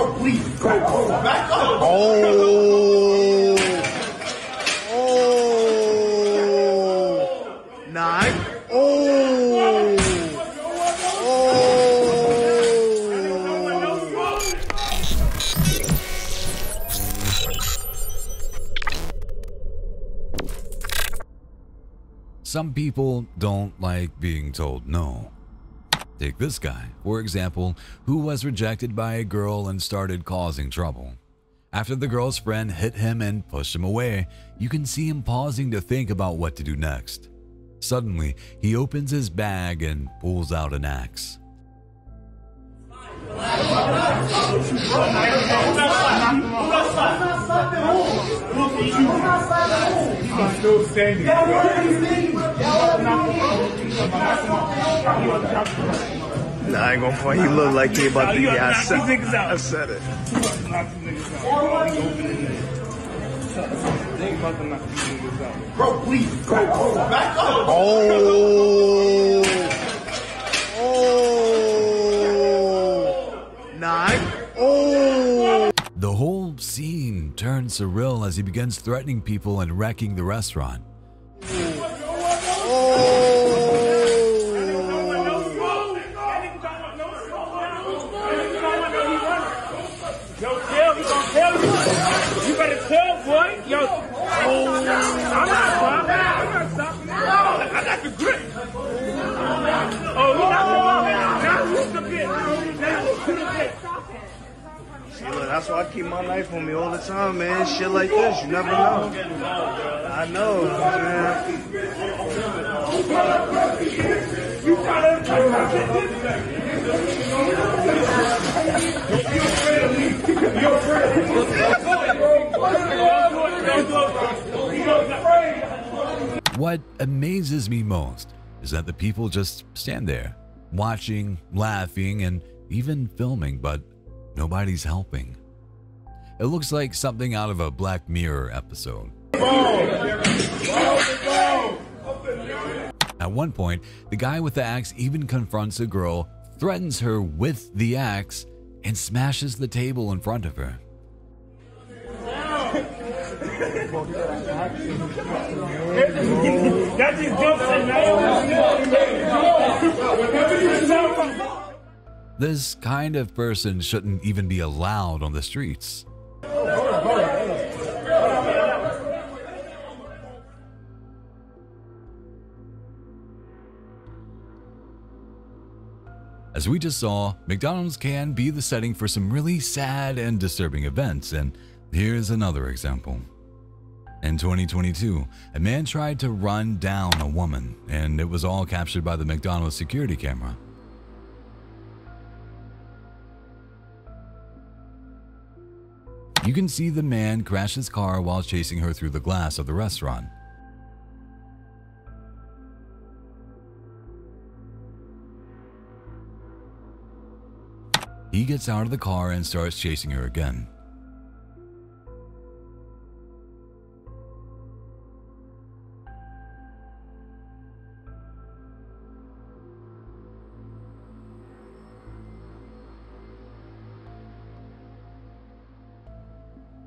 Bro, please, back up. Back up. Oh. Oh. 9. Oh. Some people don't like being told no. Take this guy, for example, who was rejected by a girl and started causing trouble. After the girl's friend hit him and pushed him away, you can see him pausing to think about what to do next. Suddenly, he opens his bag and pulls out an axe. Nah, I ain't gonna front. He look like he about to get I said it. Bro, please, back up. Back up. Oh. Oh. 9. Oh. The whole scene turns surreal as he begins threatening people and wrecking the restaurant. That's why I keep my knife on me all the time, man. Shit like this, you never know. I know, man. What amazes me most is that the people just stand there, watching, laughing, and even filming, but nobody's helping. It looks like something out of a Black Mirror episode. At one point, the guy with the axe even confronts a girl, threatens her with the axe, and smashes the table in front of her. This kind of person shouldn't even be allowed on the streets. As we just saw, McDonald's can be the setting for some really sad and disturbing events, and here's another example. In 2022, a man tried to run down a woman, and it was all captured by the McDonald's security camera. You can see the man crash his car while chasing her through the glass of the restaurant. He gets out of the car and starts chasing her again.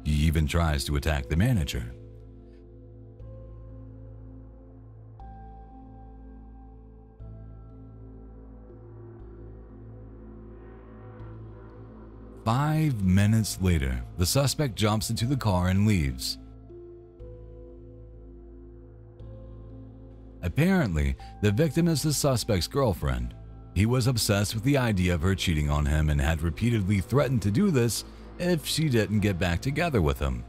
He even tries to attack the manager. Five minutes later, the suspect jumps into the car and leaves. Apparently, the victim is the suspect's girlfriend. He was obsessed with the idea of her cheating on him and had repeatedly threatened to do this if she didn't get back together with him.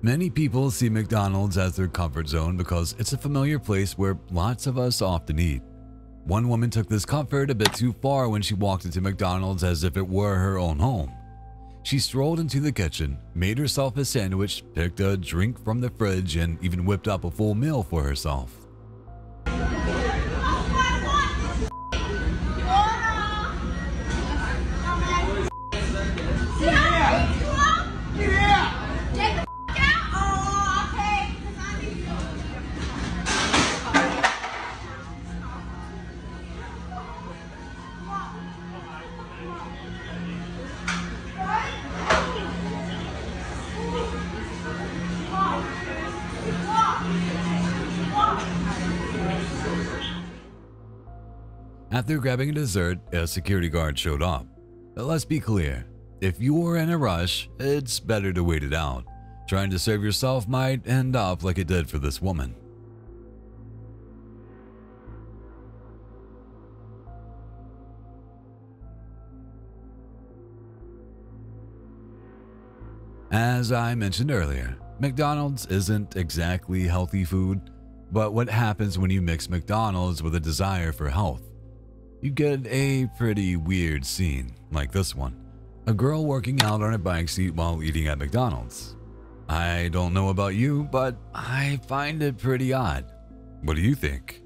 Many people see McDonald's as their comfort zone because it's a familiar place where lots of us often eat. One woman took this comfort a bit too far when she walked into McDonald's as if it were her own home. She strolled into the kitchen, made herself a sandwich, picked a drink from the fridge, and even whipped up a full meal for herself. After grabbing a dessert, a security guard showed up. Let's be clear, if you're in a rush, it's better to wait it out. Trying to serve yourself might end up like it did for this woman. As I mentioned earlier, McDonald's isn't exactly healthy food, but what happens when you mix McDonald's with a desire for health? You get a pretty weird scene, like this one. A girl working out on a bike seat while eating at McDonald's. I don't know about you, but I find it pretty odd. What do you think?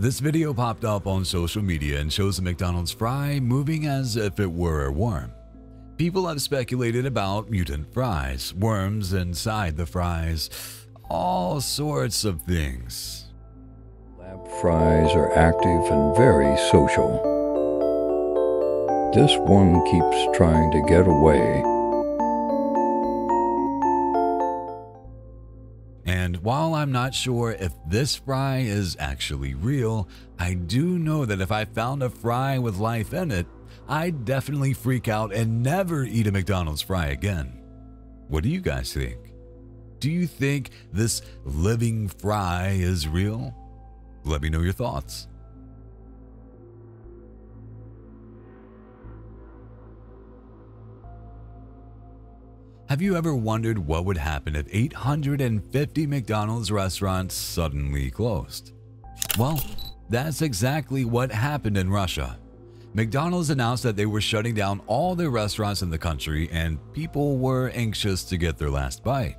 This video popped up on social media and shows a McDonald's fry moving as if it were a worm. People have speculated about mutant fries, worms inside the fries, all sorts of things. Lab fries are active and very social. This one keeps trying to get away. And while I'm not sure if this fry is actually real, I do know that if I found a fry with life in it, I'd definitely freak out and never eat a McDonald's fry again. What do you guys think? Do you think this living fry is real? Let me know your thoughts. Have you ever wondered what would happen if 850 McDonald's restaurants suddenly closed? Well, that's exactly what happened in Russia. McDonald's announced that they were shutting down all their restaurants in the country, and people were anxious to get their last bite.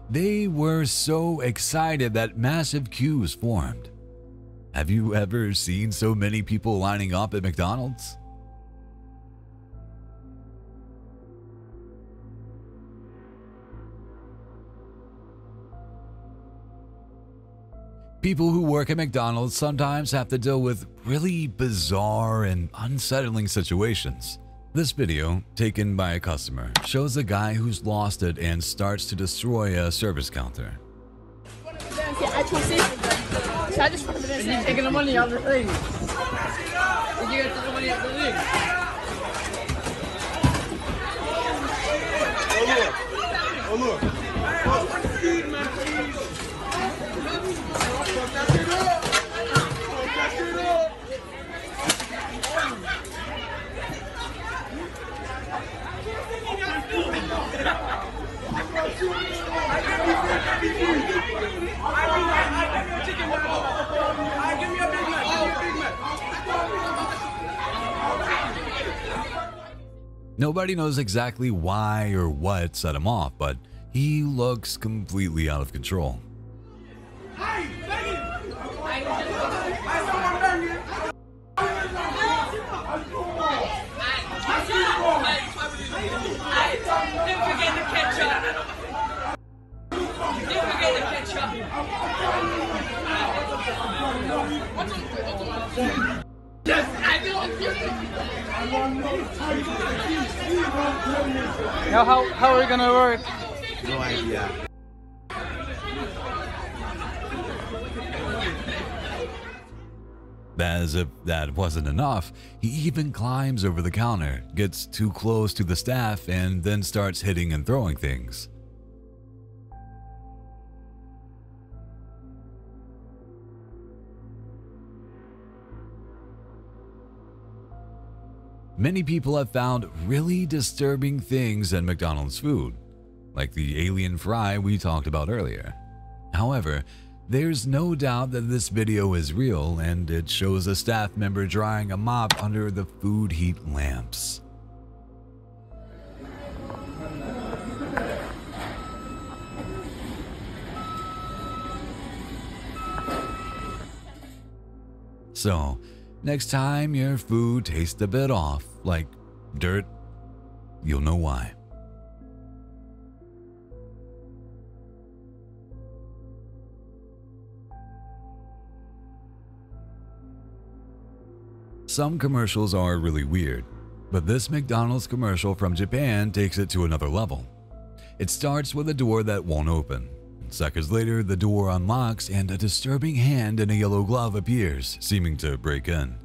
They were so excited that massive queues formed. Have you ever seen so many people lining up at McDonald's? People who work at McDonald's sometimes have to deal with really bizarre and unsettling situations. This video, taken by a customer, shows a guy who's lost it and starts to destroy a service counter. Taking the money out of the thing. You get the money out of the thing. Oh look. Nobody knows exactly why or what set him off, but he looks completely out of control. Now how are we gonna work? No idea. As if that wasn't enough, he even climbs over the counter, gets too close to the staff, and then starts hitting and throwing things. Many people have found really disturbing things in McDonald's food, like the alien fry we talked about earlier. However, there's no doubt that this video is real, and it shows a staff member drying a mop under the food heat lamps. So, next time your food tastes a bit off, like Dirt, you'll know why. Some commercials are really weird, but this McDonald's commercial from Japan takes it to another level. It starts with a door that won't open. Seconds later, the door unlocks and a disturbing hand in a yellow glove appears, seeming to break in.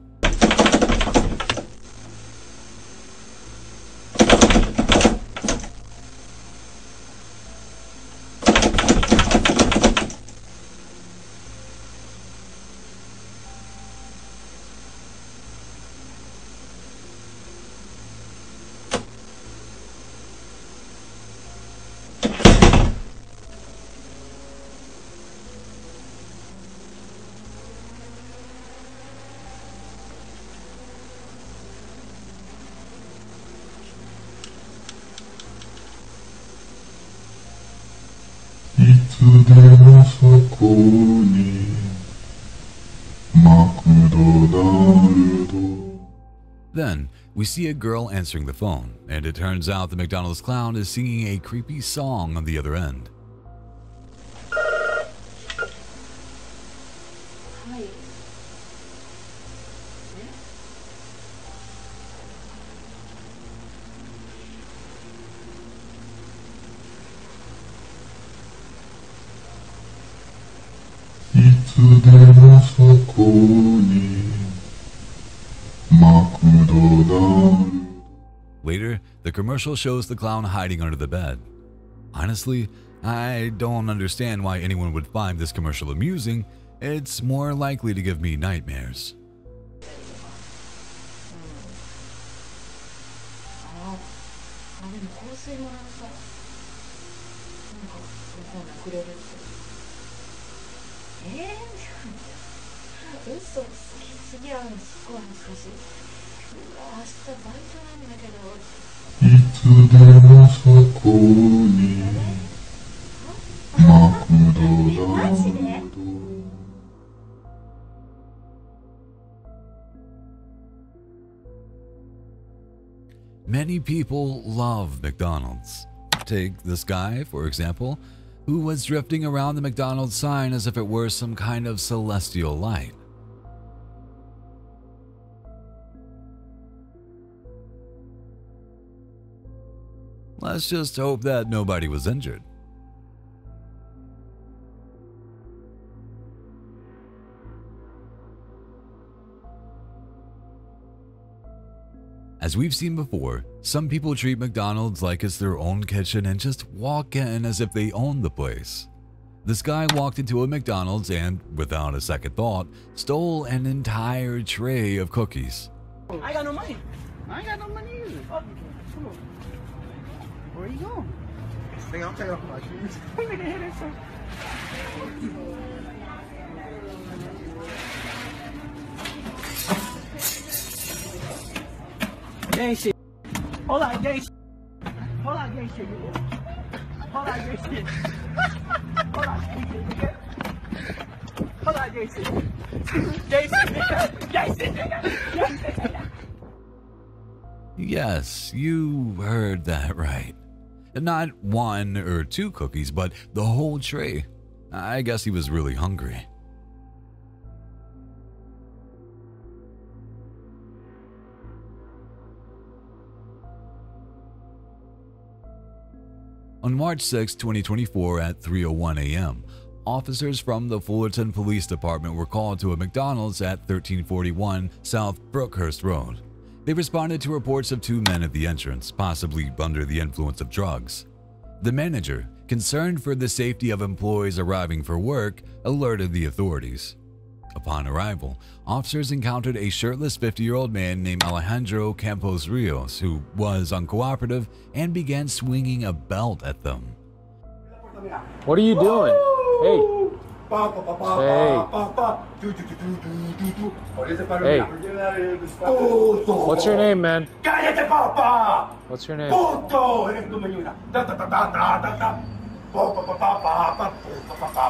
Then, we see a girl answering the phone, and it turns out the McDonald's clown is singing a creepy song on the other end. Later, the commercial shows the clown hiding under the bed. Honestly, I don't understand why anyone would find this commercial amusing. It's more likely to give me nightmares. Many people love McDonald's. Take this guy, for example, who was drifting around the McDonald's sign as if it were some kind of celestial light. Let's just hope that nobody was injured. As we've seen before, some people treat McDonald's like it's their own kitchen and just walk in as if they own the place. This guy walked into a McDonald's and, without a second thought, stole an entire tray of cookies. I got no money. I ain't got no money either. Oh, come on. Where you going? Nigga, I'm taking off my shoes. Nigga, hit it, son. Gang shit. Hold on, gang shit. Hold on, gang shit. Hold on, gang shit. Hold on, gang shit, nigga. Hold on, gang shit. Gang shit, nigga. Gang shit, nigga. Gang shit, nigga. Yes, you heard that right. Not one or two cookies, but the whole tray. I guess he was really hungry. On March 6, 2024 at 3:01 a.m., officers from the Fullerton Police Department were called to a McDonald's at 1341 South Brookhurst Road. They responded to reports of two men at the entrance, possibly under the influence of drugs. The manager, concerned for the safety of employees arriving for work, alerted the authorities. Upon arrival, officers encountered a shirtless 50-year-old man named Alejandro Campos Rios, who was uncooperative and began swinging a belt at them. What are you doing? Hey. Hey. What's your name, man? What's your name?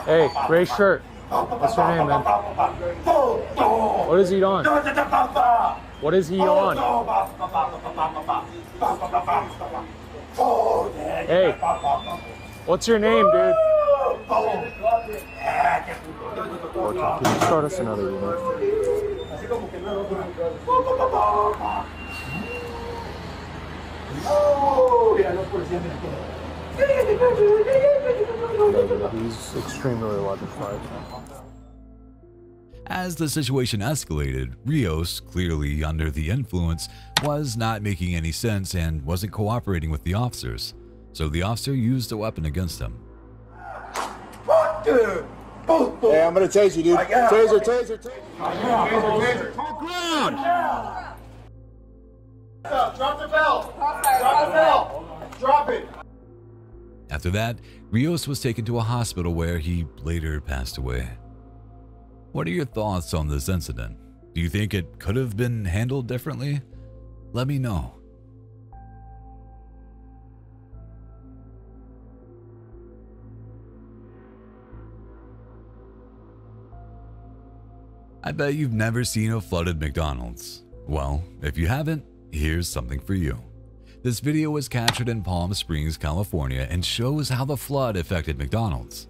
Hey, gray shirt. What's your name, man? What is he on? What is he on? Hey, what's your name, dude? Can you start us another unit? He's extremely electrified. As the situation escalated, Rios, clearly under the influence, was not making any sense and wasn't cooperating with the officers, so the officer used a weapon against him. Hey, I'm gonna tase you, dude. Taser. Talk ground! Drop the belt. Drop the belt. Drop it. After that, Rios was taken to a hospital where he later passed away. What are your thoughts on this incident? Do you think it could have been handled differently? Let me know. I bet you've never seen a flooded McDonald's. Well, if you haven't, here's something for you. This video was captured in Palm Springs, California, and shows how the flood affected McDonald's.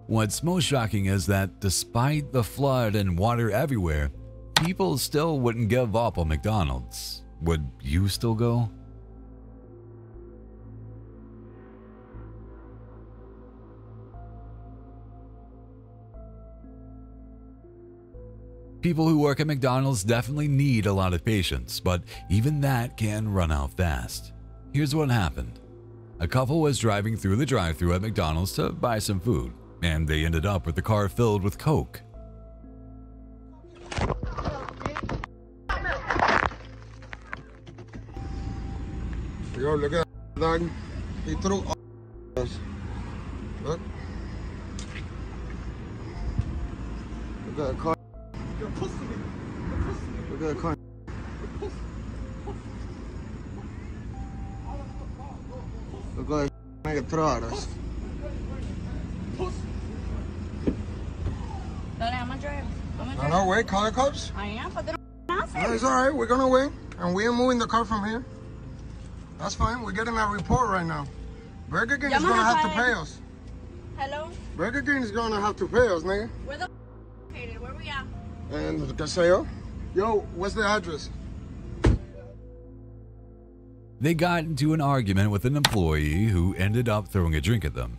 What's most shocking is that despite the flood and water everywhere, people still wouldn't give up on McDonald's. Would you still go? People who work at McDonald's definitely need a lot of patience, but even that can run out fast. Here's what happened. A couple was driving through the drive-thru at McDonald's to buy some food, and they ended up with the car filled with Coke. Yo, look at that dog. He threw all us. Look. Look at that car. Look at that car. Look at that nigga throw at us. I'm gonna drive. No, wait, call the cops. I am, but they don't answer. No, it's alright, we're gonna wait. And we are moving the car from here. That's fine, we're getting a report right now. Burger King is gonna have to pay us. Hello? Burger King is gonna have to pay us, nigga. Where the located? Where we at? And Caseo. Yo, what's the address? They got into an argument with an employee who ended up throwing a drink at them.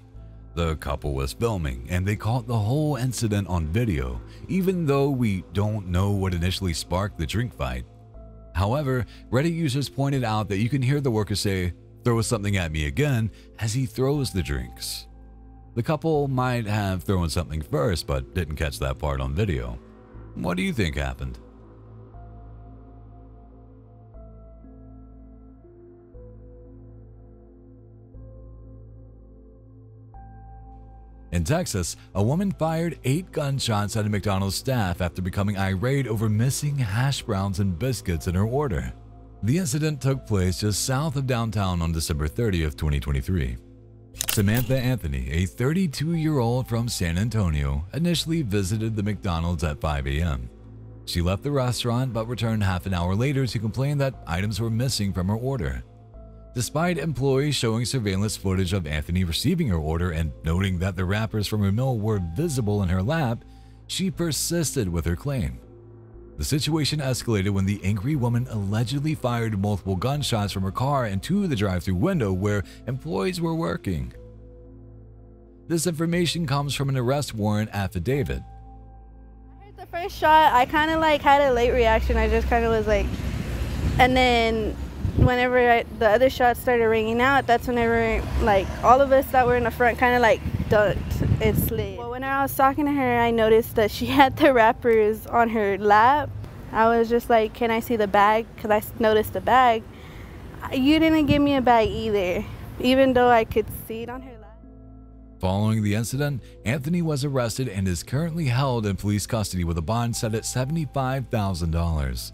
The couple was filming, and they caught the whole incident on video, even though we don't know what initially sparked the drink fight. However, Reddit users pointed out that you can hear the worker say, "Throw something at me again," as he throws the drinks. The couple might have thrown something first, but didn't catch that part on video. What do you think happened? In Texas, a woman fired 8 gunshots at a McDonald's staff after becoming irate over missing hash browns and biscuits in her order. The incident took place just south of downtown on December 30th, 2023. Samantha Anthony, a 32-year-old from San Antonio, initially visited the McDonald's at 5 a.m. She left the restaurant but returned half an hour later to complain that items were missing from her order. Despite employees showing surveillance footage of Anthony receiving her order and noting that the wrappers from her meal were visible in her lap, she persisted with her claim. The situation escalated when the angry woman allegedly fired multiple gunshots from her car into the drive-thru window where employees were working. This information comes from an arrest warrant affidavit. I heard the first shot, I kind of like had a late reaction. I just kind of was like, and then whenever the other shots started ringing out, that's whenever like all of us that were in the front kind of like ducked and slid. Well, when I was talking to her, I noticed that she had the wrappers on her lap. I was just like, can I see the bag? Because I noticed the bag. You didn't give me a bag either, even though I could see it on her lap. Following the incident, Anthony was arrested and is currently held in police custody with a bond set at $75,000.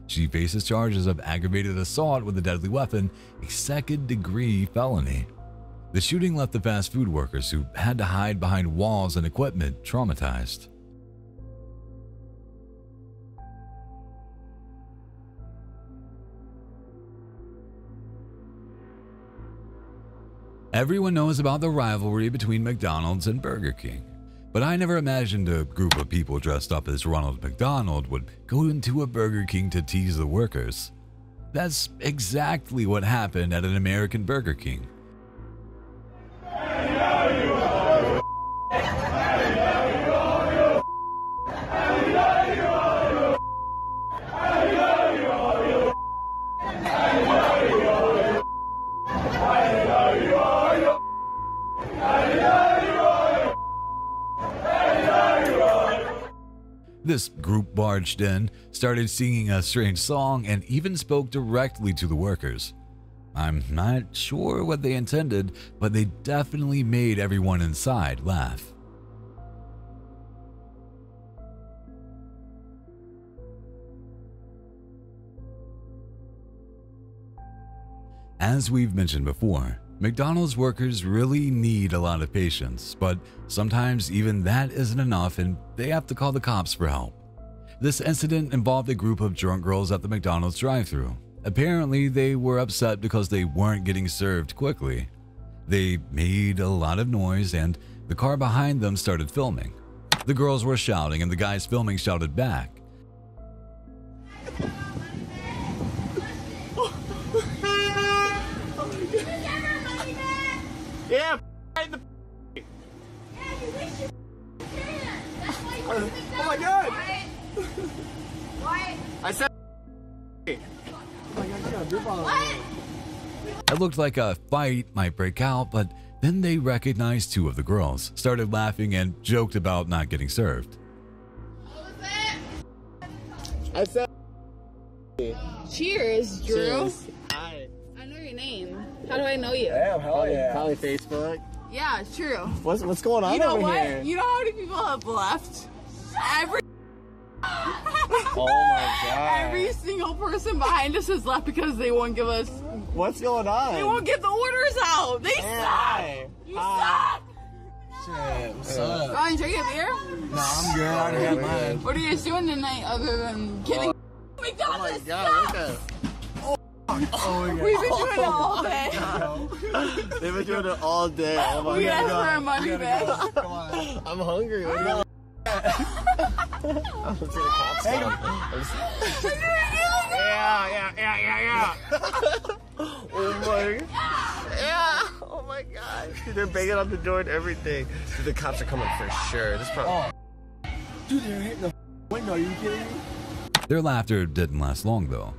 She faces charges of aggravated assault with a deadly weapon, a second-degree felony. The shooting left the fast food workers who had to hide behind walls and equipment traumatized. Everyone knows about the rivalry between McDonald's and Burger King, but I never imagined a group of people dressed up as Ronald McDonald would go into a Burger King to tease the workers. That's exactly what happened at an American Burger King. This group barged in, started singing a strange song, and even spoke directly to the workers. I'm not sure what they intended, but they definitely made everyone inside laugh. As we've mentioned before, McDonald's workers really need a lot of patience, but sometimes even that isn't enough and they have to call the cops for help. This incident involved a group of drunk girls at the McDonald's drive-thru. Apparently, they were upset because they weren't getting served quickly. They made a lot of noise and the car behind them started filming. The girls were shouting and the guys filming shouted back. Yeah, the oh my god! I said It looked like a fight might break out, but then they recognized two of the girls, started laughing, and joked about not getting served. I said Cheers, Drew. Cheers. Hi. I know your name. How do I know you? Damn, hell yeah. Probably Facebook. Yeah, it's true. What's going on You know over what? here? You know how many people have left? Oh my god. Every single person behind us has left because they won't give us. What's going on? They won't get the orders out. They Hi. suck. You suck. Shit, what's up? Want to drink a beer? No, I'm good. I already had mine. What are you guys doing tonight other than getting McDonald's? Oh my god, look at Oh, yeah. We've been doing it all day. They've been doing it all day. Oh my We asked god. for our money back. Come on. I'm hungry. What do you Let's see the cops. Hey, Yeah. Oh my. Yeah. Oh my god. Dude, they're banging on the door and everything. Dude, the cops are coming for sure. This probably. Dude, they're hitting the window. Are you kidding me? Their laughter didn't last long, though.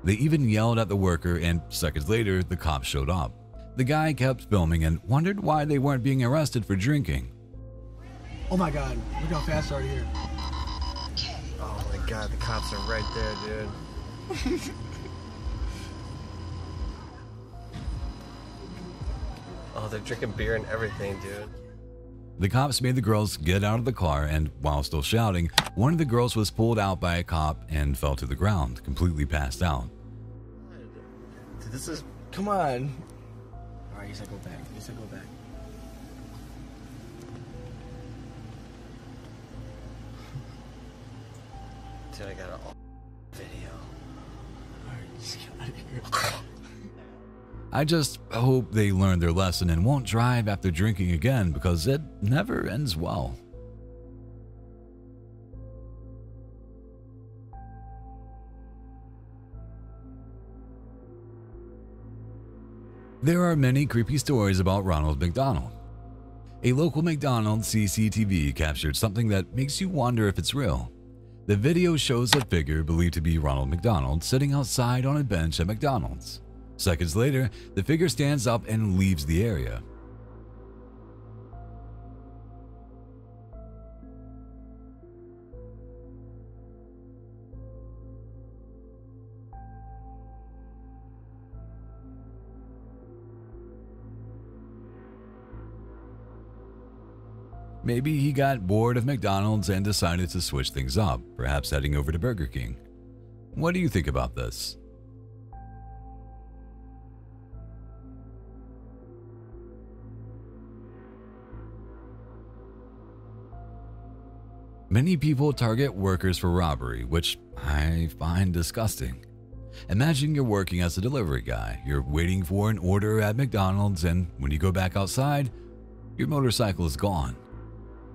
They even yelled at the worker, and seconds later, the cops showed up. The guy kept filming and wondered why they weren't being arrested for drinking. Oh my god, look how fast they are here. Oh my god, the cops are right there, dude. Oh, they're drinking beer and everything, dude. The cops made the girls get out of the car, and while still shouting, one of the girls was pulled out by a cop and fell to the ground, completely passed out. Dude, this is. Come on. Alright, you said go back. You said go back. Dude, I got it all video. Alright, just get out of here. I just hope they learn their lesson and won't drive after drinking again, because it never ends well. There are many creepy stories about Ronald McDonald. A local McDonald's CCTV captured something that makes you wonder if it's real. The video shows a figure believed to be Ronald McDonald sitting outside on a bench at McDonald's. Seconds later, the figure stands up and leaves the area. Maybe he got bored of McDonald's and decided to switch things up, perhaps heading over to Burger King. What do you think about this? Many people target workers for robbery, which I find disgusting. Imagine you're working as a delivery guy. You're waiting for an order at McDonald's, and when you go back outside, your motorcycle is gone.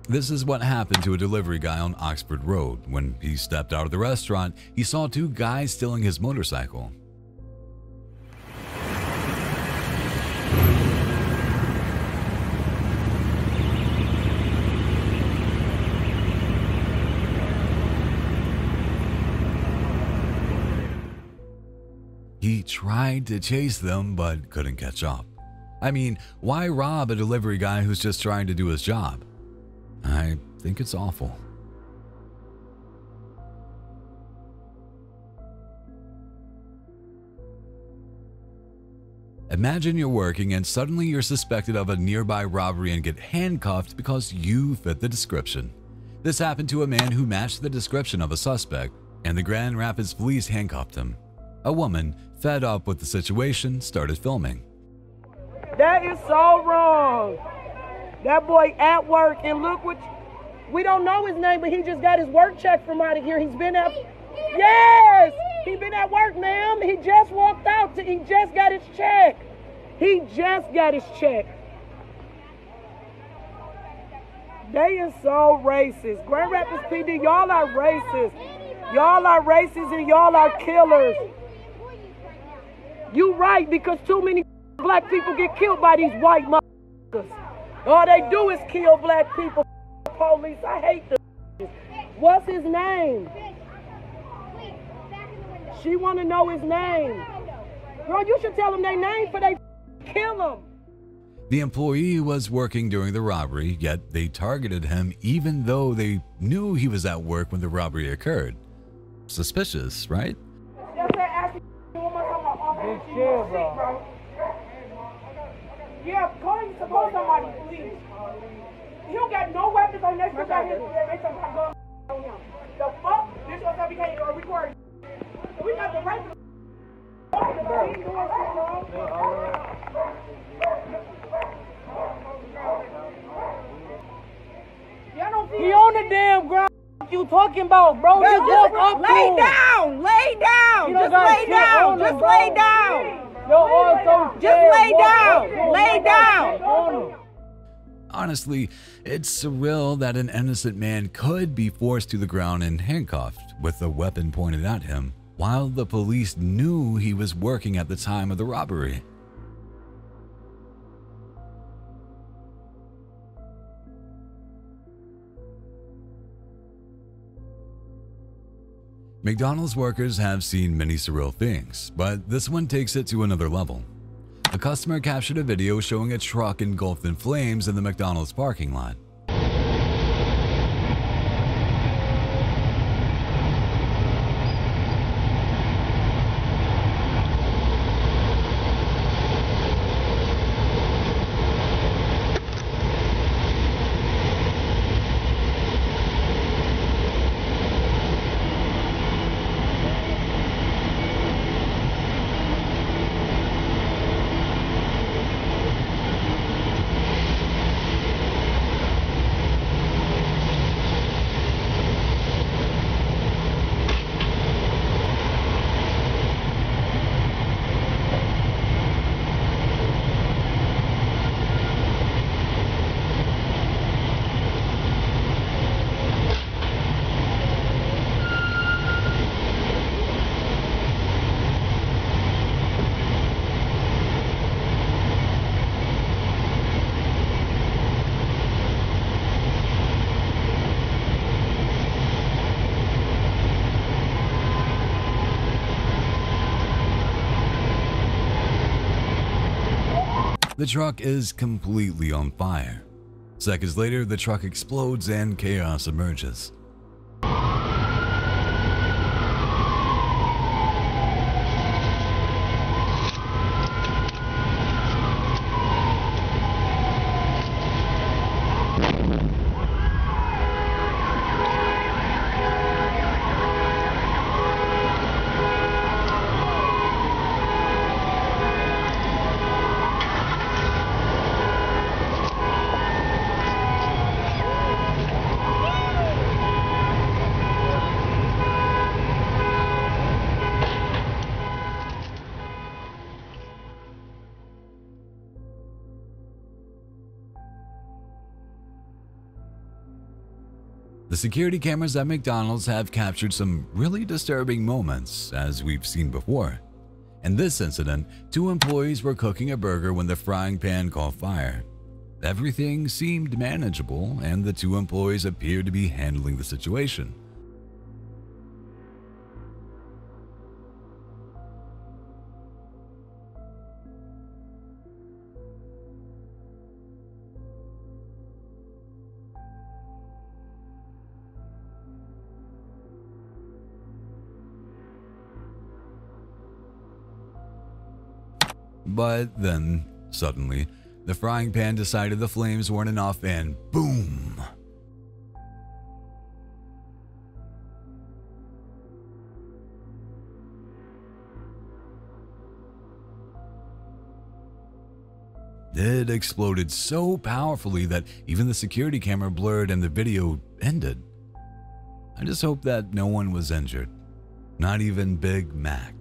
This is what happened to a delivery guy on Oxford Road. When he stepped out of the restaurant, he saw two guys stealing his motorcycle. He tried to chase them, but couldn't catch up. I mean, why rob a delivery guy who's just trying to do his job? I think it's awful. Imagine you're working and suddenly you're suspected of a nearby robbery and get handcuffed because you fit the description. This happened to a man who matched the description of a suspect, and the Grand Rapids police handcuffed him. A woman, fed up with the situation, started filming. That is so wrong. That boy at work, and look what, we don't know his name, but he just got his work check from out of here. He's been at, yes, he been at work, ma'am. He just walked out, he just got his check. He just got his check. They is so racist. Grand Rapids PD, y'all are racist. Y'all are racist and y'all are killers. You right, because too many black people get killed by these white motherfuckers. All they do is kill black people. Police, I hate them. What's his name? She want to know his name. Girl, you should tell them their name for they kill them. The employee was working during the robbery, yet they targeted him even though they knew he was at work when the robbery occurred. Suspicious, right? Big chill, bro. Yeah, call somebody, please. He don't got no weapons on that shit out here. They some gun on him. The fuck? This was how we can't record. We got the right to he on the damn ground. You talking about, bro? Just walk up to him. Lay down. Just lay down. Just lay down. Just lay down. Lay down. Honestly, it's surreal that an innocent man could be forced to the ground and handcuffed with a weapon pointed at him, while the police knew he was working at the time of the robbery. McDonald's workers have seen many surreal things, but this one takes it to another level. A customer captured a video showing a truck engulfed in flames in the McDonald's parking lot. The truck is completely on fire. Seconds later, the truck explodes and chaos emerges. The security cameras at McDonald's have captured some really disturbing moments, as we've seen before. In this incident, 2 employees were cooking a burger when the frying pan caught fire. Everything seemed manageable, and the 2 employees appeared to be handling the situation. But then, suddenly, the frying pan decided the flames weren't enough and boom! It exploded so powerfully that even the security camera blurred and the video ended. I just hope that no one was injured. Not even Big Mac.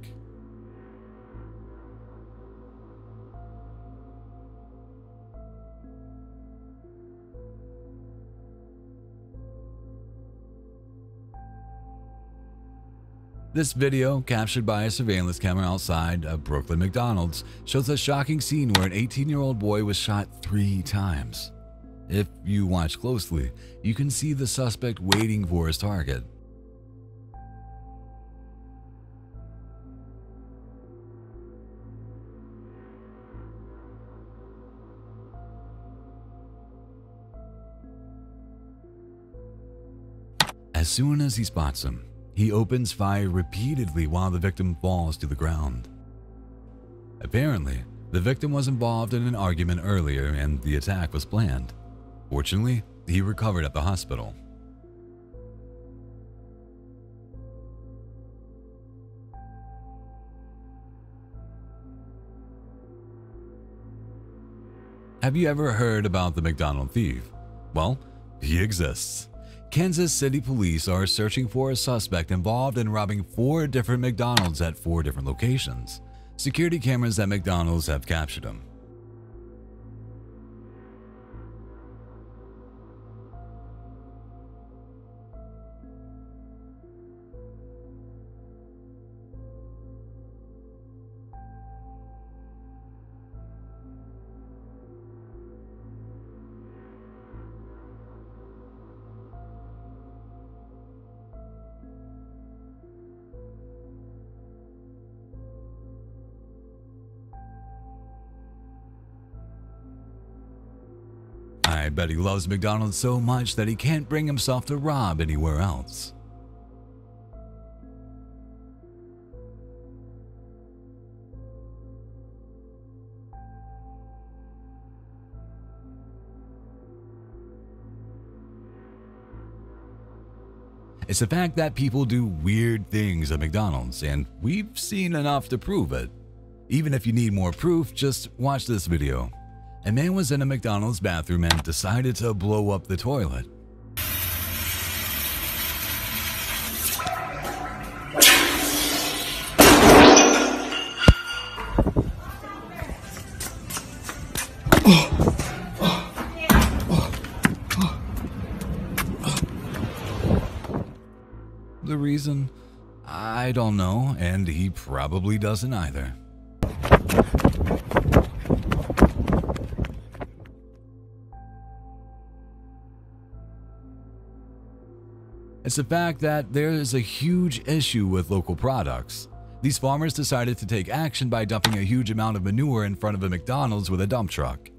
This video, captured by a surveillance camera outside a Brooklyn McDonald's, shows a shocking scene where an 18-year-old boy was shot 3 times. If you watch closely, you can see the suspect waiting for his target. As soon as he spots him, he opens fire repeatedly while the victim falls to the ground. Apparently, the victim was involved in an argument earlier and the attack was planned. Fortunately, he recovered at the hospital. Have you ever heard about the McDonald's thief? Well, he exists. Kansas City police are searching for a suspect involved in robbing 4 different McDonald's at 4 different locations. Security cameras at McDonald's have captured him. I bet he loves McDonald's so much that he can't bring himself to rob anywhere else. It's a fact that people do weird things at McDonald's, and we've seen enough to prove it. Even if you need more proof, just watch this video. A man was in a McDonald's bathroom and decided to blow up the toilet. The reason? I don't know, and he probably doesn't either. It's the fact that there is a huge issue with local products. These farmers decided to take action by dumping a huge amount of manure in front of a McDonald's with a dump truck.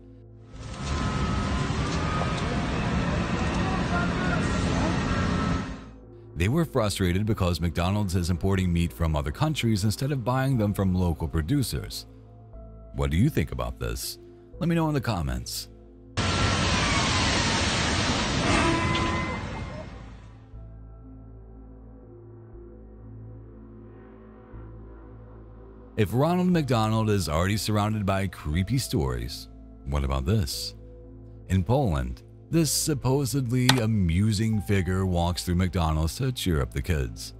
They were frustrated because McDonald's is importing meat from other countries instead of buying them from local producers. What do you think about this? Let me know in the comments. If Ronald McDonald is already surrounded by creepy stories, what about this? In Poland, this supposedly amusing figure walks through McDonald's to cheer up the kids.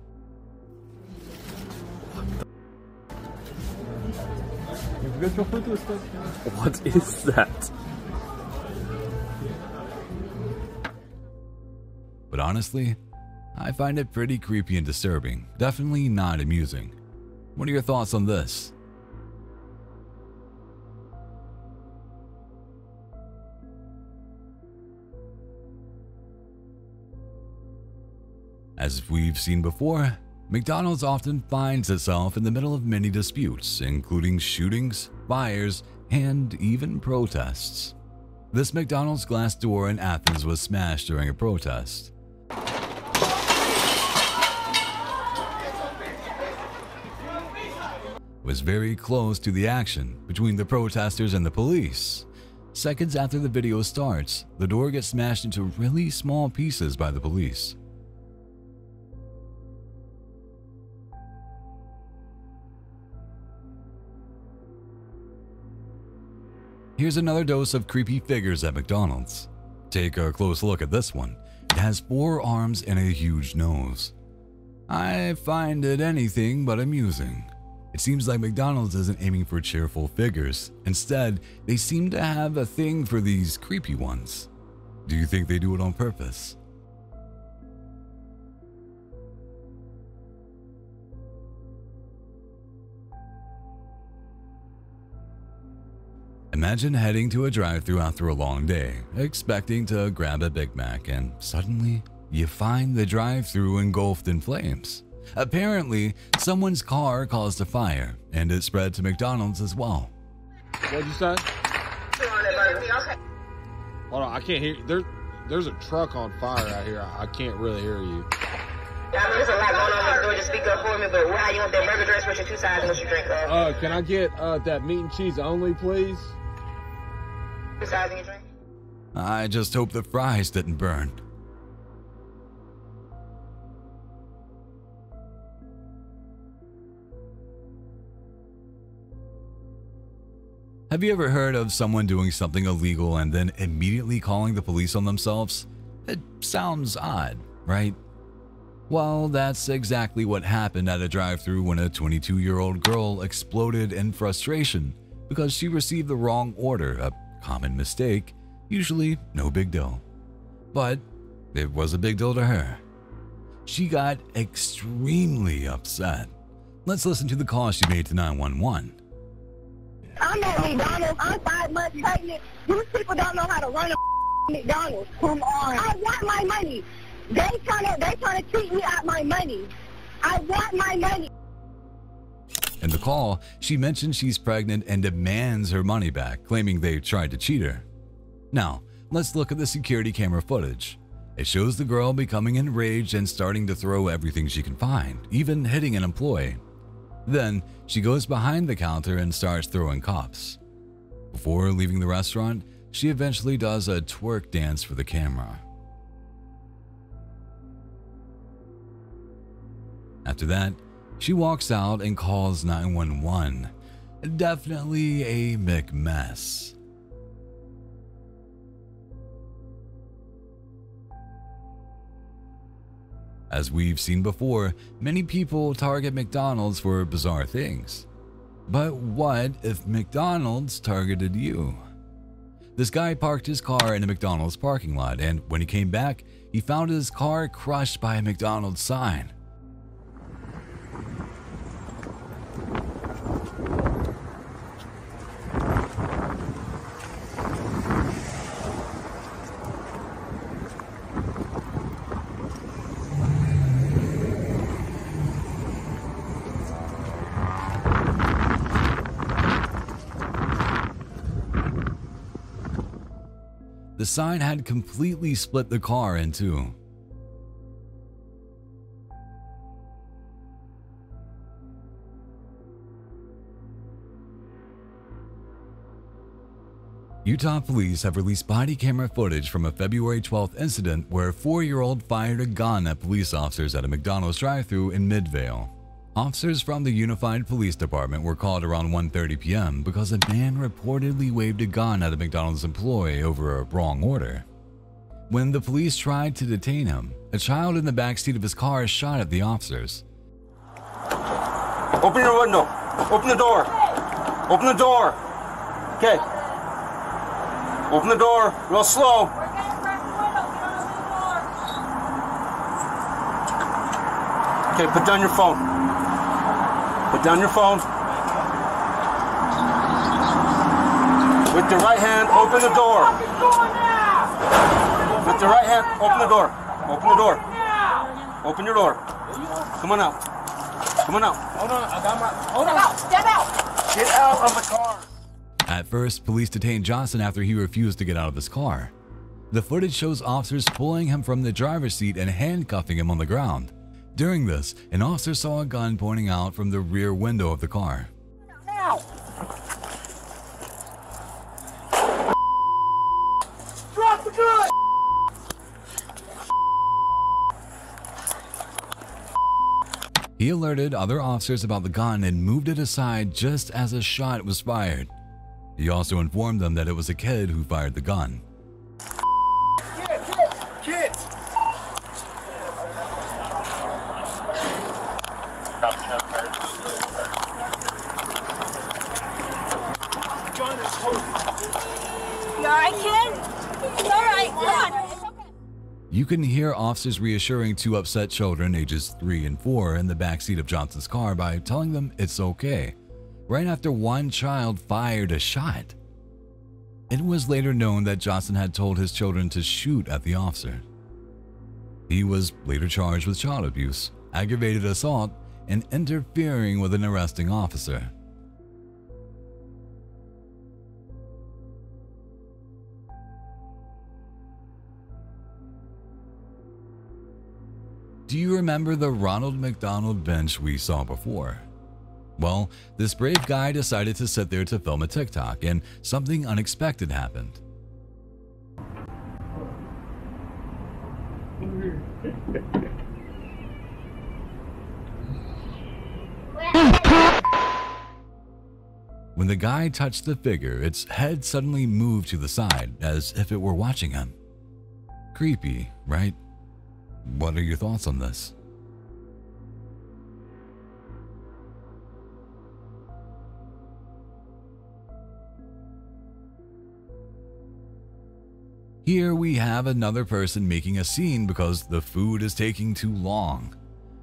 What is that? but honestly, I find it pretty creepy and disturbing, definitely not amusing. What are your thoughts on this? As we've seen before, McDonald's often finds itself in the middle of many disputes, including shootings, fires, and even protests. This McDonald's glass door in Athens was smashed during a protest. Was very close to the action between the protesters and the police. Seconds after the video starts, the door gets smashed into really small pieces by the police. Here's another dose of creepy figures at McDonald's. Take a close look at this one. It has 4 arms and a huge nose. I find it anything but amusing. It seems like McDonald's isn't aiming for cheerful figures. Instead, they seem to have a thing for these creepy ones. Do you think they do it on purpose? Imagine heading to a drive-thru after a long day, expecting to grab a Big Mac, and suddenly you find the drive-thru engulfed in flames. Apparently, someone's car caused a fire, and it spread to McDonald's as well. What'd you say? Hold on, I can't hear you. There's a truck on fire out here. I can't really hear you. Yeah, I mean, there's a lot going on next door. Just speak up for me, but how you want that burger dress with your 2 sides and what you drink of? Can I get that meat and cheese only, please? 2 sides and your drink? I just hope the fries didn't burn. Have you ever heard of someone doing something illegal and then immediately calling the police on themselves? It sounds odd, right? Well, that's exactly what happened at a drive-thru when a 22-year-old girl exploded in frustration because she received the wrong order, a common mistake, usually no big deal. But it was a big deal to her. She got extremely upset. Let's listen to the call she made to 911. I'm at McDonald's. I'm 5 months pregnant. These people don't know how to run a McDonald's. Come on. I want my money. They trying to cheat me out my money. I want my money. In the call, she mentioned she's pregnant and demands her money back, claiming they tried to cheat her. Now, let's look at the security camera footage. It shows the girl becoming enraged and starting to throw everything she can find, even hitting an employee. Then, she goes behind the counter and starts throwing cups. Before leaving the restaurant, she eventually does a twerk dance for the camera. After that, she walks out and calls 911. Definitely a McMess. As we've seen before, many people target McDonald's for bizarre things. But what if McDonald's targeted you? This guy parked his car in a McDonald's parking lot, and when he came back, he found his car crushed by a McDonald's sign. The sign had completely split the car in two. Utah police have released body camera footage from a February 12th incident where a 4-year-old fired a gun at police officers at a McDonald's drive-thru in Midvale. Officers from the Unified Police Department were called around 1:30 p.m. because a man reportedly waved a gun at a McDonald's employee over a wrong order. When the police tried to detain him, a child in the backseat of his car shot at the officers. Open your window. Open the door. Open the door. Okay. Open the door real slow. Okay, put down your phone. Put down your phone. With the right hand, open the door. With the right hand, open the door. Open the door. Open your door. Come on out. Come on out. Hold on, I got my... Hold on. Step out. Get out of the car. At first, police detained Johnson after he refused to get out of his car. The footage shows officers pulling him from the driver's seat and handcuffing him on the ground. During this, an officer saw a gun pointing out from the rear window of the car. Now. Drop the gun. He alerted other officers about the gun and moved it aside just as a shot was fired. He also informed them that it was a kid who fired the gun. Kids. You alright, kid? It's alright, come on. You can hear officers reassuring two upset children ages 3 and 4 in the backseat of Johnson's car by telling them it's okay, right after one child fired a shot. It was later known that Johnson had told his children to shoot at the officer. He was later charged with child abuse, aggravated assault, and interfering with an arresting officer. Do you remember the Ronald McDonald bench we saw before? Well, this brave guy decided to sit there to film a TikTok, and something unexpected happened. When the guy touched the figure, its head suddenly moved to the side, as if it were watching him. Creepy, right? What are your thoughts on this? Here we have another person making a scene because the food is taking too long.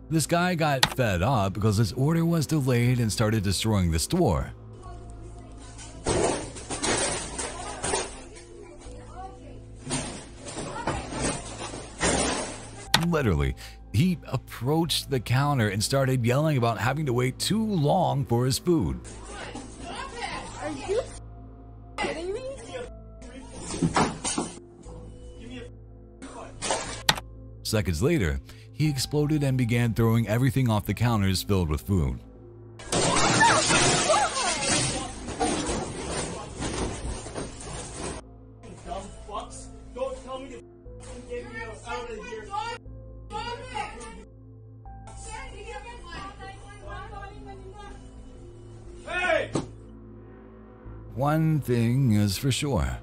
This guy got fed up because his order was delayed and started destroying the store. Literally, he approached the counter and started yelling about having to wait too long for his food. Are you kidding me? Seconds later, he exploded and began throwing everything off the counters filled with food. One thing is for sure,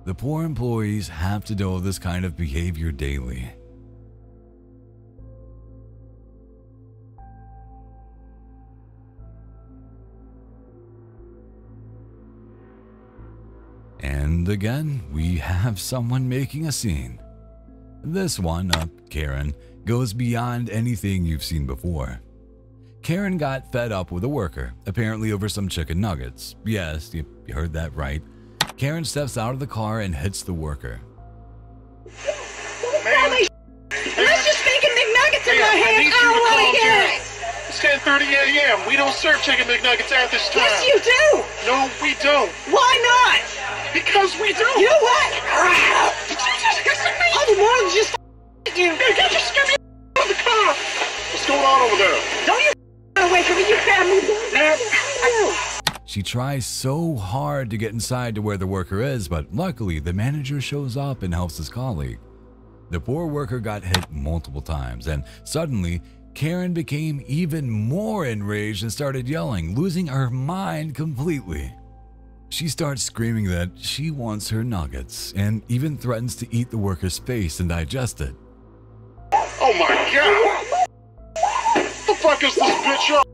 the poor employees have to deal with this kind of behavior daily. And again, we have someone making a scene. This one, Karen, goes beyond anything you've seen before. Karen got fed up with a worker, apparently over some chicken nuggets. Yes, you heard that right. Karen steps out of the car and hits the worker. Let's just making McNuggets in my hand. I don't want to hear it. It's 10:30 a.m. We don't serve chicken McNuggets at this time. Yes, you do. No, we don't. Why not? Because we do. You know what? Did you just listen to me? I'm more than just you. You just get me out of the car. What's going on over there? Don't you away from me, you family. She tries so hard to get inside to where the worker is, but luckily the manager shows up and helps his colleague. The poor worker got hit multiple times, and suddenly Karen became even more enraged and started yelling, losing her mind completely. She starts screaming that she wants her nuggets and even threatens to eat the worker's face and digest it. Oh my god! What the fuck is this bitch up?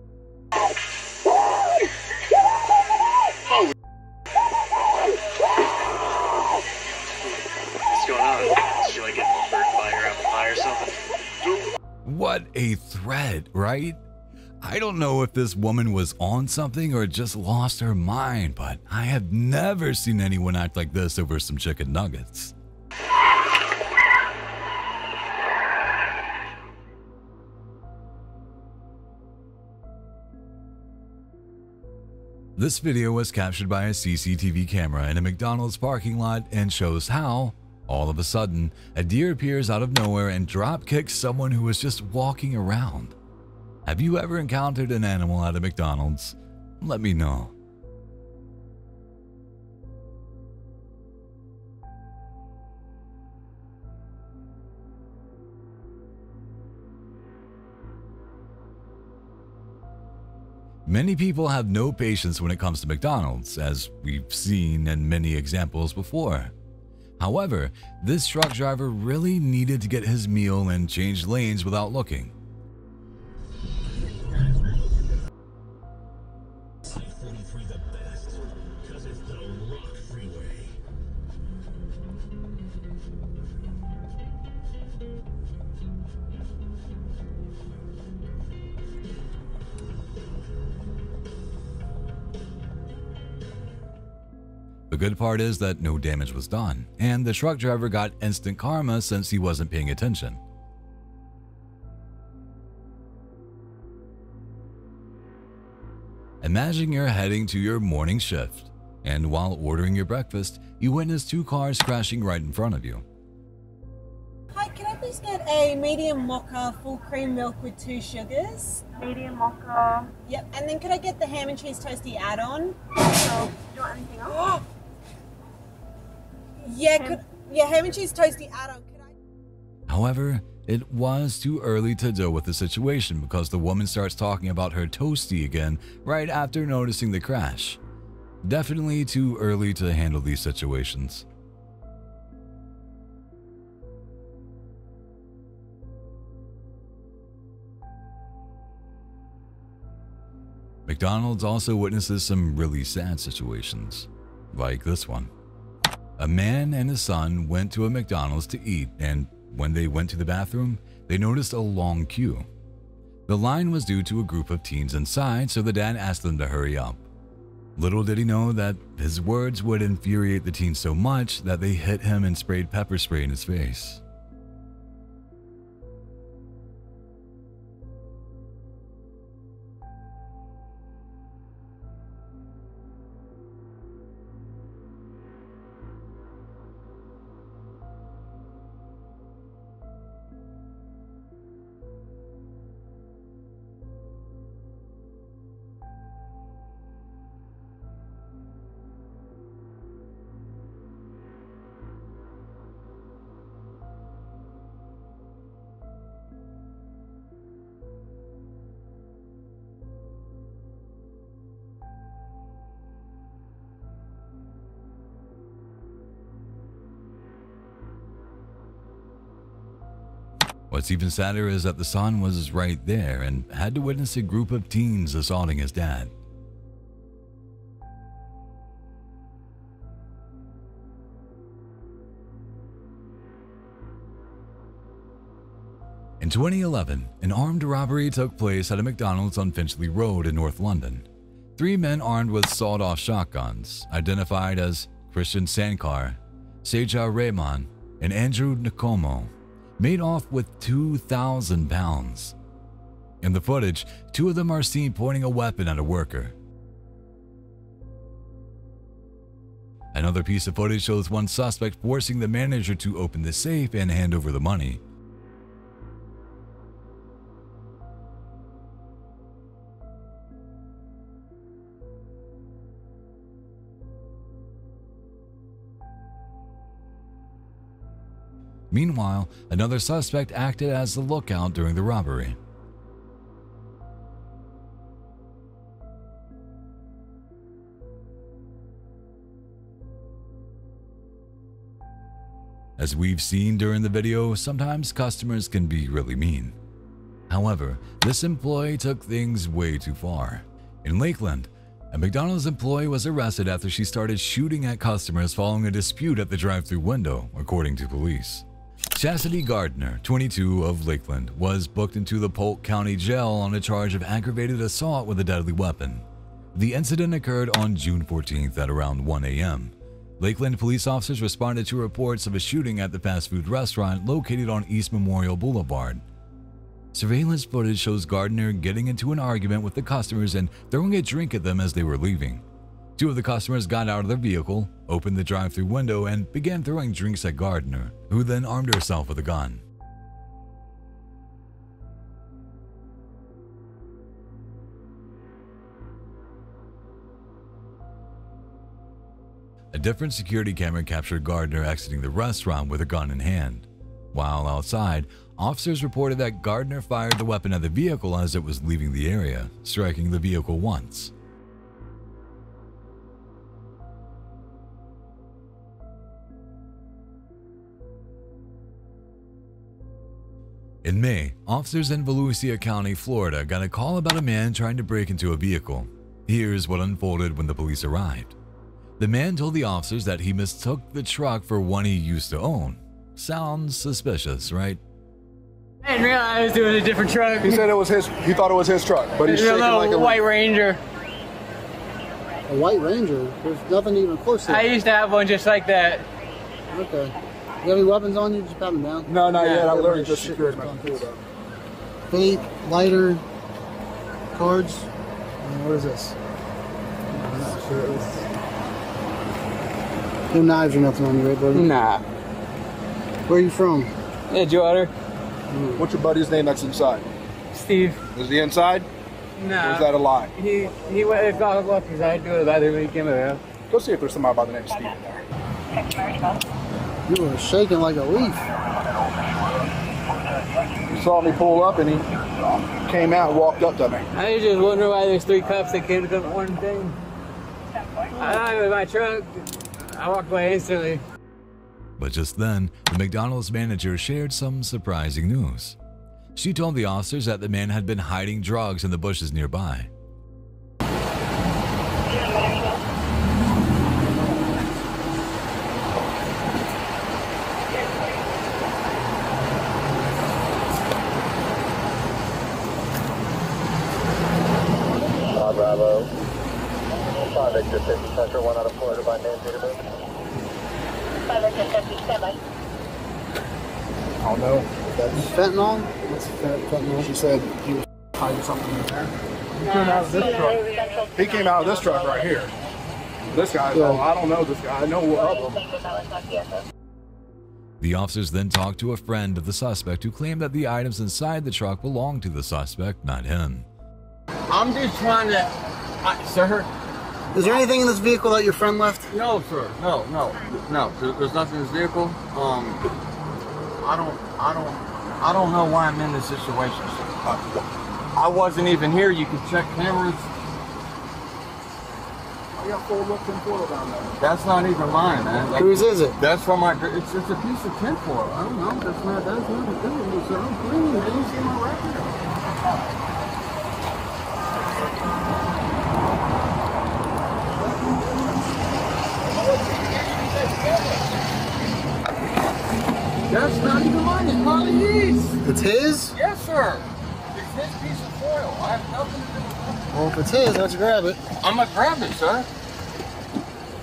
Holy. What's going on? Did you like get burnt by her apple pie or something? What What a threat, right? I don't know if this woman was on something or just lost her mind, but I have never seen anyone act like this over some chicken nuggets. This video was captured by a CCTV camera in a McDonald's parking lot and shows how, all of a sudden, a deer appears out of nowhere and drop kicks someone who was just walking around. Have you ever encountered an animal at a McDonald's? Let me know. Many people have no patience when it comes to McDonald's, as we've seen in many examples before. However, this truck driver really needed to get his meal and change lanes without looking. The good part is that no damage was done, and the truck driver got instant karma since he wasn't paying attention. Imagine you're heading to your morning shift, and while ordering your breakfast, you witness two cars crashing right in front of you. Hi, can I please get a medium mocha, full cream milk with 2 sugars? Medium mocha. Yep, and then could I get the ham and cheese toasty add-on? So, do you want anything else? Yeah, ham and cheese toasty add-on. However, it was too early to deal with the situation because the woman starts talking about her toasty again right after noticing the crash. Definitely too early to handle these situations. McDonald's also witnesses some really sad situations, like this one. A man and his son went to a McDonald's to eat, and when they went to the bathroom, they noticed a long queue. The line was due to a group of teens inside, so the dad asked them to hurry up. Little did he know that his words would infuriate the teens so much that they hit him and sprayed pepper spray in his face. What's even sadder is that the son was right there and had to witness a group of teens assaulting his dad. In 2011, an armed robbery took place at a McDonald's on Finchley Road in North London. 3 men armed with sawed-off shotguns, identified as Christian Sankar, Seja Rehman, and Andrew Nkomo, made off with £2,000. In the footage, 2 of them are seen pointing a weapon at a worker. Another piece of footage shows one suspect forcing the manager to open the safe and hand over the money. Meanwhile, another suspect acted as the lookout during the robbery. As we've seen during the video, sometimes customers can be really mean. However, this employee took things way too far. In Lakeland, a McDonald's employee was arrested after she started shooting at customers following a dispute at the drive-thru window, according to police. Chastity Gardner, 22 of Lakeland, was booked into the Polk County Jail on a charge of aggravated assault with a deadly weapon. The incident occurred on June 14th at around 1 a.m. Lakeland police officers responded to reports of a shooting at the fast food restaurant located on East Memorial Boulevard. Surveillance footage shows Gardner getting into an argument with the customers and throwing a drink at them as they were leaving. Two of the customers got out of their vehicle, opened the drive-thru window, and began throwing drinks at Gardner, who then armed herself with a gun. A different security camera captured Gardner exiting the restaurant with a gun in hand. While outside, officers reported that Gardner fired the weapon at the vehicle as it was leaving the area, striking the vehicle once. In May, officers in Volusia County, Florida got a call about a man trying to break into a vehicle. Here's what unfolded when the police arrived. The man told the officers that he mistook the truck for one he used to own. Sounds suspicious, right? I didn't realize it was a different truck. He said it was his, he thought it was his truck, but he's shaking like a White Ranger. A White Ranger? There's nothing even close to it. I used to have one just like that. Okay. You have any weapons on you? Just pat them down. No, not yet. I literally just secured my computer. Bait, lighter, cards. And what is this? I'm not sure. No knives or nothing on you, right, buddy? Nah. Where are you from? Edgewater. What's your buddy's name that's inside? Steve. Is he inside? Nah. Or is that a lie? He went and got up because I had to go to the bathroom when he came around. Go see if there's somebody by the name of Steve in there. You were shaking like a leaf. He saw me pull up and he came out and walked up to me. I was just wondering why there's 3 cops that came to come one thing. I thought it was my truck. I walked away instantly. But just then, the McDonald's manager shared some surprising news. She told the officers that the man had been hiding drugs in the bushes nearby. Bravo. 5 Victor 50 Central, 1 out of Florida by name, date of birth. 5 Victor 57. I don't know. That's fentanyl? What's fentanyl? She said he was hiding something in there. He came out of this truck. He came out of this truck right here. This guy, though, I don't know this guy. I know of him. The officers then talked to a friend of the suspect who claimed that the items inside the truck belonged to the suspect, not him. I'm just trying to, sir. Is there anything in this vehicle that your friend left? No, sir. No. There's nothing in this vehicle. I don't know why I'm in this situation, sir. I wasn't even here. You can check cameras. I got full look tinfoil down there. That's not even mine, man. Whose is it? That's from my. It's a piece of tinfoil. I don't know. That's not a thing, sir. I'm clean. Man. You see my record? That's not even mine. It's probably his. It's his? Yes, sir. It's his piece of foil. I have nothing to do with it. Well, if it's his, let's grab it. I'm gonna grab it, sir.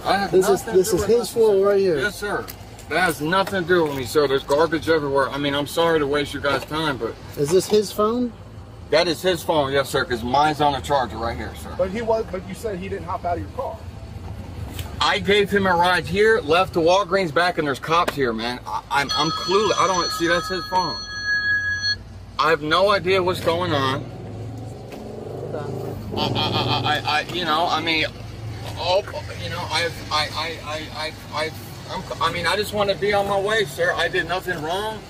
I have This is his foil right here. Yes, sir. That has nothing to do with me, sir. There's garbage everywhere. I mean, I'm sorry to waste your guys' time, but... Is this his phone? That is his phone, yes, sir, because mine's on the charger right here, sir. But you said he didn't hop out of your car. I gave him a ride here, left to Walgreens back, and there's cops here, man. I'm clueless. I don't see. That's his phone. I have no idea what's going on. I just want to be on my way, sir. I did nothing wrong.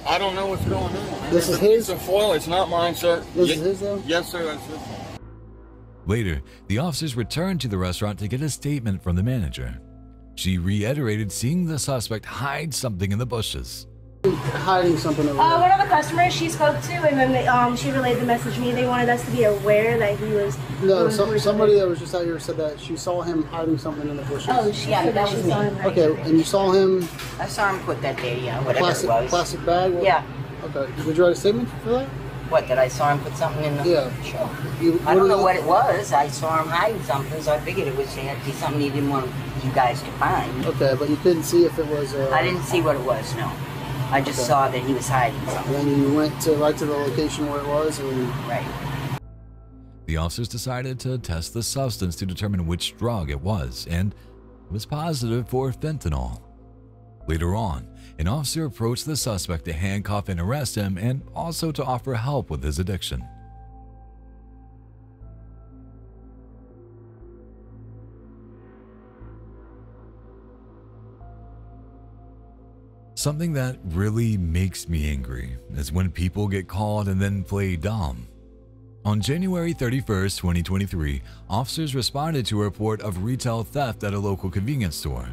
I don't know what's going on. This is his? It's a foil. It's not mine, sir. This is his, though? Yes, sir. That's his. Later, the officers returned to the restaurant to get a statement from the manager. She reiterated seeing the suspect hide something in the bushes. hiding something over One of the customers she spoke to, and then she relayed the message to me. They wanted us to be aware that he was. No, somebody that was just out here said that she saw him hiding something in the bushes. Oh, yeah, that was me. Okay, and you saw him. I saw him put that there, yeah, whatever it was. Plastic bag? Yeah. Okay, did you write a statement for that? What, that I saw him put something in the... Yeah. Sure. I don't know what it was. I saw him hiding something, so I figured it was something he didn't want you guys to find. Okay, but you couldn't see if it was... I didn't see what it was, no. I just saw that he was hiding something. And then you went right to the location where it was and... Right. The officers decided to test the substance to determine which drug it was, and it was positive for fentanyl. Later on, an officer approached the suspect to handcuff and arrest him and also to offer help with his addiction. Something that really makes me angry is when people get caught and then play dumb. On January 31st, 2023, officers responded to a report of retail theft at a local convenience store.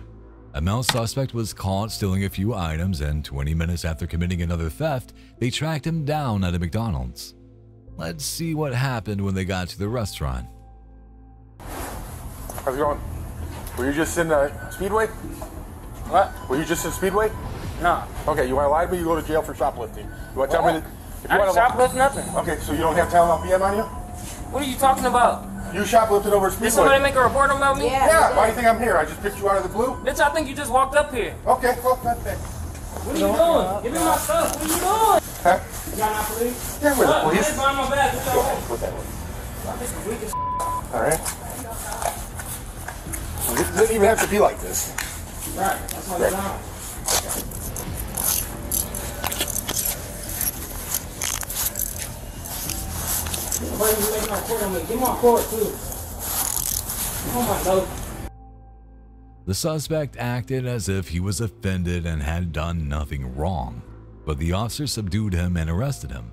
A male suspect was caught stealing a few items, and 20 minutes after committing another theft, they tracked him down at a McDonald's. Let's see what happened when they got to the restaurant. How's it going? Were you just in Speedway? What? Were you just in Speedway? No. Okay, you want to lie to me? You go to jail for shoplifting. You want to tell me that? If I you didn't want shoplift nothing. Okay, so you don't have Tylenol PM on you? What are you talking about? You shoplifted over Speedway. Did somebody make a report about me? Yeah. Why do you think I'm here? I just picked you out of the blue? Bitch, I think you just walked up here. Okay, well, that's it. What are you doing? Give me my stuff. What are you doing? Huh? You got my police? Yeah, we're the Look, police. hands behind my back. What y'all want? Put that one. This is weak as All right. It doesn't even have to be like this. Right. That's what it's on. Why are you making my report on me? Give me my cord, too. Oh, my God. The suspect acted as if he was offended and had done nothing wrong, but the officer subdued him and arrested him.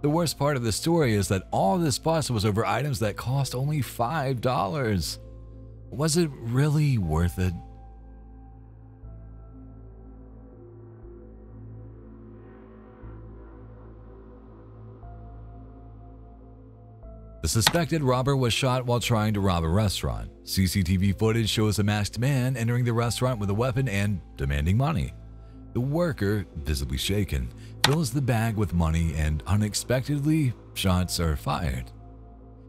The worst part of the story is that all this fuss was over items that cost only $5. Was it really worth it? The suspected robber was shot while trying to rob a restaurant. CCTV footage shows a masked man entering the restaurant with a weapon and demanding money. The worker, visibly shaken, fills the bag with money and unexpectedly, shots are fired.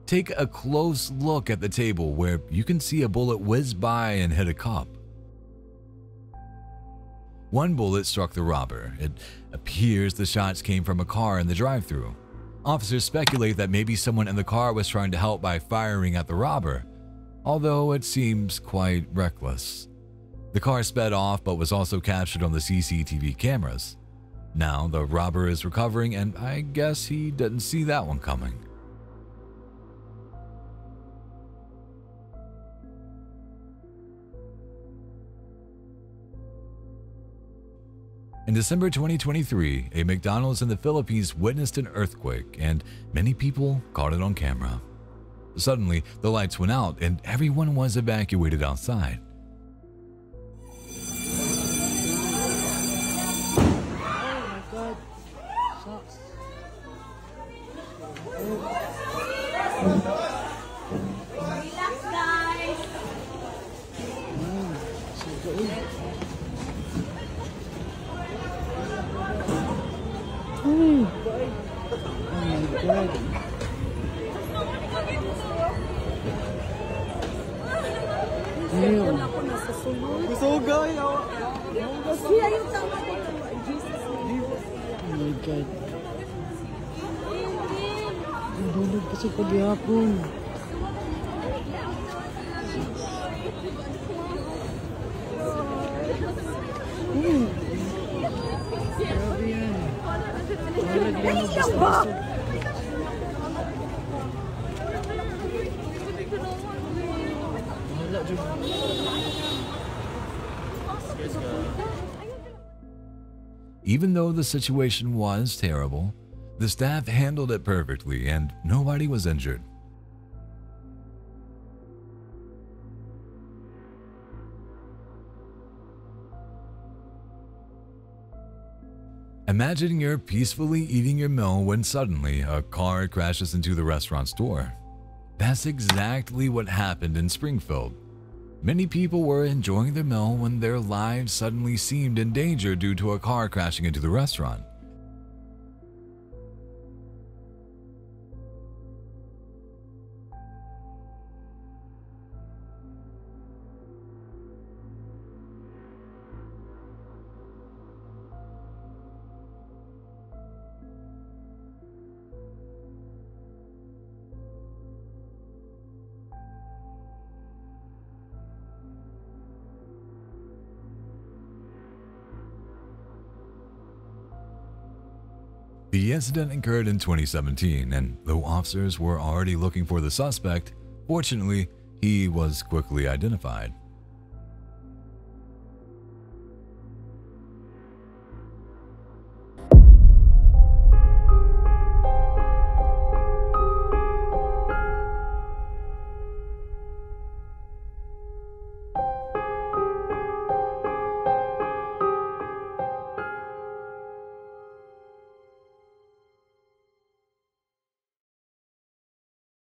Take a close look at the table where you can see a bullet whiz by and hit a cup. One bullet struck the robber. It appears the shots came from a car in the drive-thru. Officers speculate that maybe someone in the car was trying to help by firing at the robber, although it seems quite reckless. The car sped off but was also captured on the CCTV cameras. Now the robber is recovering, and I guess he didn't see that one coming. In December 2023, a McDonald's in the Philippines witnessed an earthquake, and many people caught it on camera. Suddenly, the lights went out and everyone was evacuated outside. Kasi paghihapon. Grabe yan. Malagyan mo basta-basta. Wala dyan. Even though the situation was terrible, the staff handled it perfectly and nobody was injured. Imagine you're peacefully eating your meal when suddenly a car crashes into the restaurant's door. That's exactly what happened in Springfield. Many people were enjoying their meal when their lives suddenly seemed in danger due to a car crashing into the restaurant. The incident occurred in 2017, and though officers were already looking for the suspect, fortunately, he was quickly identified.